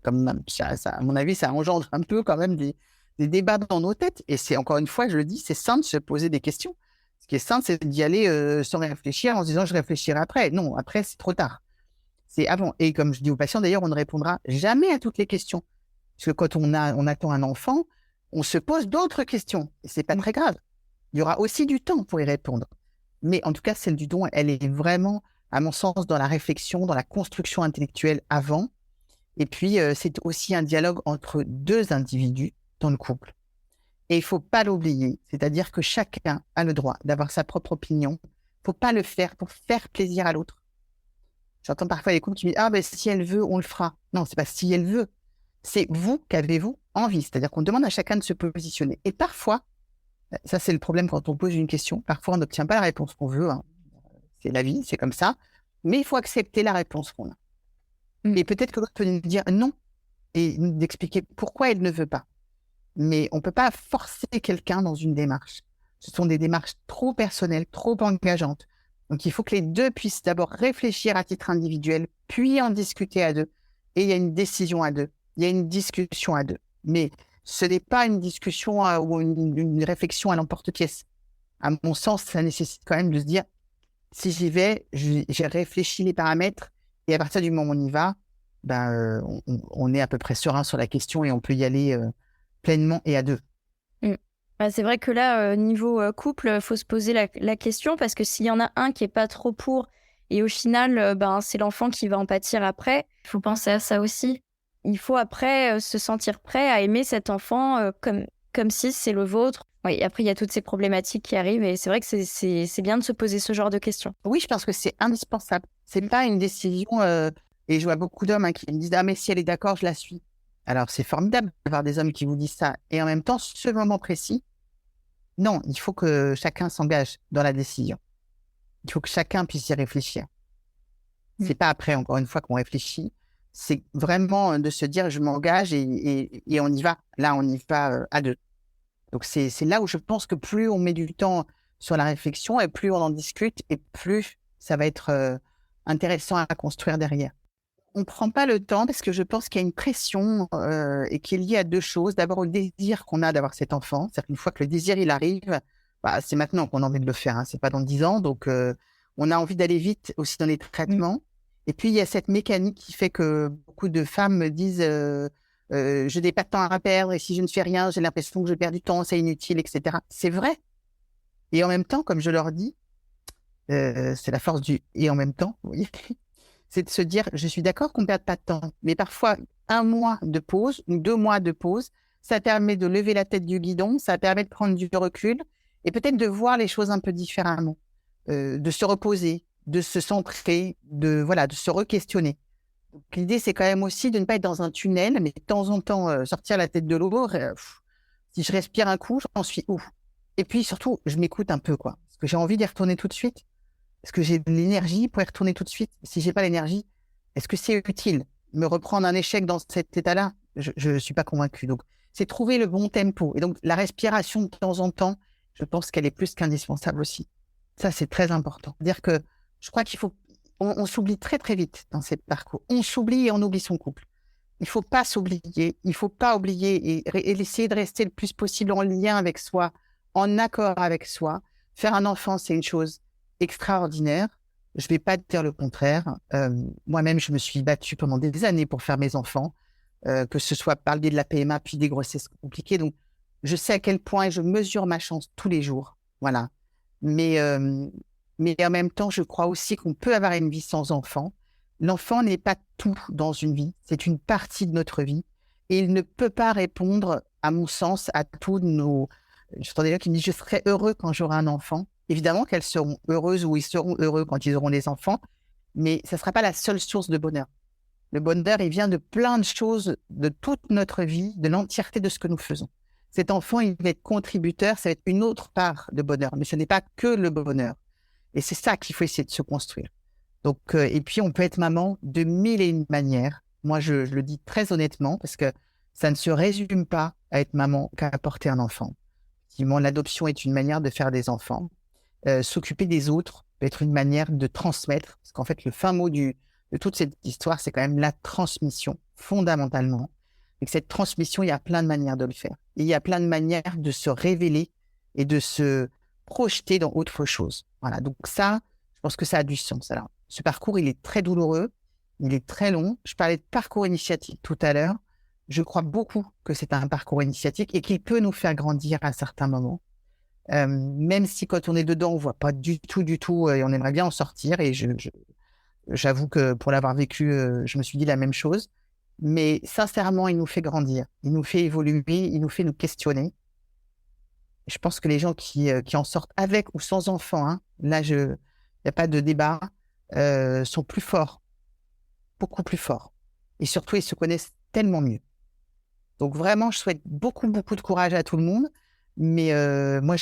Comme ça, à mon avis, ça engendre un peu quand même des débats dans nos têtes. Et c'est encore une fois, je le dis, c'est sain de se poser des questions. Ce qui est sain, c'est d'y aller sans réfléchir, en se disant je réfléchirai après. Non, après, c'est trop tard. C'est avant. Et comme je dis aux patients, d'ailleurs, on ne répondra jamais à toutes les questions. Parce que quand on attend un enfant, on se pose d'autres questions. Et c'est pas très grave. Il y aura aussi du temps pour y répondre. Mais en tout cas, celle du don, elle est vraiment, à mon sens, dans la réflexion, dans la construction intellectuelle avant. Et puis, c'est aussi un dialogue entre deux individus dans le couple. Et il ne faut pas l'oublier. C'est-à-dire que chacun a le droit d'avoir sa propre opinion. Il ne faut pas le faire pour faire plaisir à l'autre. J'entends parfois les couples qui me disent « Ah, ben si elle veut, on le fera. » Non, c'est pas si elle veut. C'est vous qu'avez-vous envie. C'est-à-dire qu'on demande à chacun de se positionner. Et parfois, ça c'est le problème quand on pose une question, parfois on n'obtient pas la réponse qu'on veut. Hein. C'est la vie, c'est comme ça. Mais il faut accepter la réponse qu'on a. Et peut-être que l'autre peut nous dire non et nous expliquer pourquoi elle ne veut pas. Mais on ne peut pas forcer quelqu'un dans une démarche. Ce sont des démarches trop personnelles, trop engageantes. Donc, il faut que les deux puissent d'abord réfléchir à titre individuel, puis en discuter à deux. Et il y a une décision à deux. Il y a une discussion à deux. Mais ce n'est pas une discussion ou une réflexion à l'emporte-pièce. À mon sens, ça nécessite quand même de se dire, si j'y vais, j'ai réfléchi les paramètres et à partir du moment où on y va, on est à peu près serein sur la question et on peut y aller pleinement et à deux. Bah, c'est vrai que là, niveau couple, faut se poser la question parce que s'il y en a un qui est pas trop pour et au final, c'est l'enfant qui va en pâtir après, il faut penser à ça aussi. Il faut après se sentir prêt à aimer cet enfant comme si c'est le vôtre. Oui, après, il y a toutes ces problématiques qui arrivent et c'est vrai que c'est bien de se poser ce genre de questions. Oui, je pense que c'est indispensable. C'est pas une décision, et je vois beaucoup d'hommes qui me disent « Ah, mais si elle est d'accord, je la suis. » Alors, c'est formidable d'avoir des hommes qui vous disent ça. Et en même temps, ce moment précis, non, il faut que chacun s'engage dans la décision. Il faut que chacun puisse y réfléchir. C'est pas après, encore une fois, qu'on réfléchit. C'est vraiment de se dire, je m'engage et on y va. Là, on y va à deux. Donc, c'est là où je pense que plus on met du temps sur la réflexion et plus on en discute et plus ça va être intéressant à construire derrière. On ne prend pas le temps parce que je pense qu'il y a une pression et qui est liée à deux choses. D'abord, au désir qu'on a d'avoir cet enfant. C'est-à-dire qu'une fois que le désir, il arrive, c'est maintenant qu'on a envie de le faire. Hein. Ce n'est pas dans 10 ans. Donc, on a envie d'aller vite aussi dans les traitements. Et puis, il y a cette mécanique qui fait que beaucoup de femmes me disent je n'ai pas de temps à perdre et si je ne fais rien, j'ai l'impression que je perds du temps, c'est inutile, etc. C'est vrai. Et en même temps, comme je leur dis, c'est la force du « et en même temps », vous voyez, c'est de se dire, je suis d'accord qu'on ne perde pas de temps, mais parfois, 1 mois de pause ou 2 mois de pause, ça permet de lever la tête du guidon, ça permet de prendre du recul et peut-être de voir les choses un peu différemment, de se reposer, de se centrer, de se re-questionner. Donc, l'idée, c'est quand même aussi de ne pas être dans un tunnel, mais de temps en temps, sortir la tête de l'eau. Si je respire un coup, j'en suis où? Et puis surtout, je m'écoute un peu, quoi. Parce que j'ai envie d'y retourner tout de suite. Est-ce que j'ai de l'énergie pour y retourner tout de suite? Si j'ai pas l'énergie, est-ce que c'est utile? me reprendre un échec dans cet état-là, je ne suis pas convaincue. Donc, c'est trouver le bon tempo. Et donc, la respiration de temps en temps, je pense qu'elle est plus qu'indispensable aussi. Ça, c'est très important. C'est-à-dire que je crois qu'il faut... On s'oublie très, très vite dans ces parcours. On s'oublie et on oublie son couple. Il ne faut pas s'oublier. Il ne faut pas oublier et essayer de rester le plus possible en lien avec soi, en accord avec soi. Faire un enfant, c'est une chose extraordinaire. Je ne vais pas dire le contraire. Moi-même, je me suis battue pendant des années pour faire mes enfants, que ce soit par le biais de la PMA, puis des grossesses compliquées. Donc, je sais à quel point je mesure ma chance tous les jours. Voilà. Mais en même temps, je crois aussi qu'on peut avoir une vie sans enfant. L'enfant n'est pas tout dans une vie. C'est une partie de notre vie. Et il ne peut pas répondre, à mon sens, à tous nos... J'entends des gens qui me disent « Je serai heureux quand j'aurai un enfant ». Évidemment qu'elles seront heureuses ou ils seront heureux quand ils auront des enfants, mais ça ne sera pas la seule source de bonheur. Le bonheur, il vient de plein de choses, de toute notre vie, de l'entièreté de ce que nous faisons. Cet enfant, il va être contributeur, ça va être une autre part de bonheur, mais ce n'est pas que le bonheur. Et c'est ça qu'il faut essayer de se construire. Donc, et puis, on peut être maman de mille et une manières. Moi, je le dis très honnêtement, parce que ça ne se résume pas à être maman qu'à porter un enfant. Effectivement, l'adoption est une manière de faire des enfants. S'occuper des autres peut être une manière de transmettre, parce qu'en fait, le fin mot de toute cette histoire, c'est quand même la transmission, fondamentalement. Et que cette transmission, il y a plein de manières de le faire. Et il y a plein de manières de se révéler et de se projeter dans autre chose. Voilà, donc ça, je pense que ça a du sens. Alors, ce parcours, il est très douloureux, il est très long. Je parlais de parcours initiatique tout à l'heure. Je crois beaucoup que c'est un parcours initiatique et qu'il peut nous faire grandir à certains moments. Même si quand on est dedans, on voit pas du tout, et on aimerait bien en sortir. Et j'avoue que pour l'avoir vécu, je me suis dit la même chose. Mais sincèrement, il nous fait grandir, il nous fait évoluer, il nous fait nous questionner. Je pense que les gens qui en sortent avec ou sans enfants, hein, là, il n'y a pas de débat, sont plus forts, beaucoup plus forts. Et surtout, ils se connaissent tellement mieux. Donc vraiment, je souhaite beaucoup, beaucoup de courage à tout le monde. Mais moi,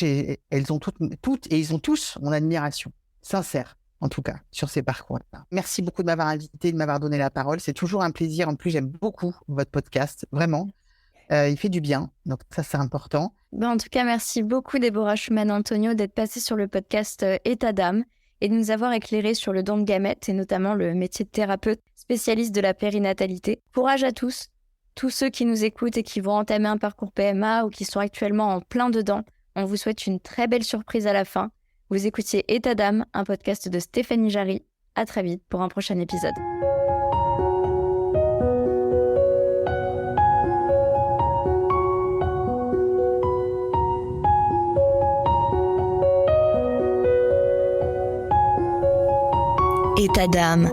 elles ont toutes et ils ont tous mon admiration, sincère, en tout cas, sur ces parcours-là. Merci beaucoup de m'avoir invité, de m'avoir donné la parole. C'est toujours un plaisir. En plus, j'aime beaucoup votre podcast, vraiment. Il fait du bien, donc ça, c'est important. En tout cas, merci beaucoup, Déborah Schumann-Antonio, d'être passée sur le podcast État d'âme et de nous avoir éclairé sur le don de gamètes et notamment le métier de thérapeute spécialiste de la périnatalité. Courage à tous ceux qui nous écoutent et qui vont entamer un parcours PMA ou qui sont actuellement en plein dedans. On vous souhaite une très belle surprise à la fin. Vous écoutiez État d'âme, un podcast de Stéphanie Jarry. À très vite pour un prochain épisode. État d'âme.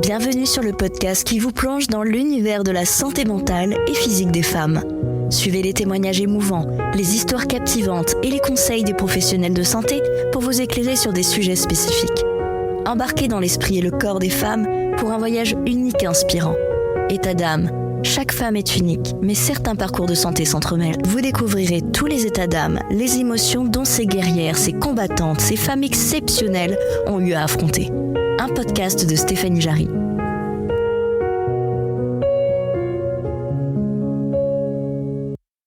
Bienvenue sur le podcast qui vous plonge dans l'univers de la santé mentale et physique des femmes. Suivez les témoignages émouvants, les histoires captivantes et les conseils des professionnels de santé pour vous éclairer sur des sujets spécifiques. Embarquez dans l'esprit et le corps des femmes pour un voyage unique et inspirant. État d'âme. Chaque femme est unique, mais certains parcours de santé s'entremêlent. Vous découvrirez tous les états d'âme, les émotions dont ces guerrières, ces combattantes, ces femmes exceptionnelles ont eu à affronter. Un podcast de Stéphanie Jarry.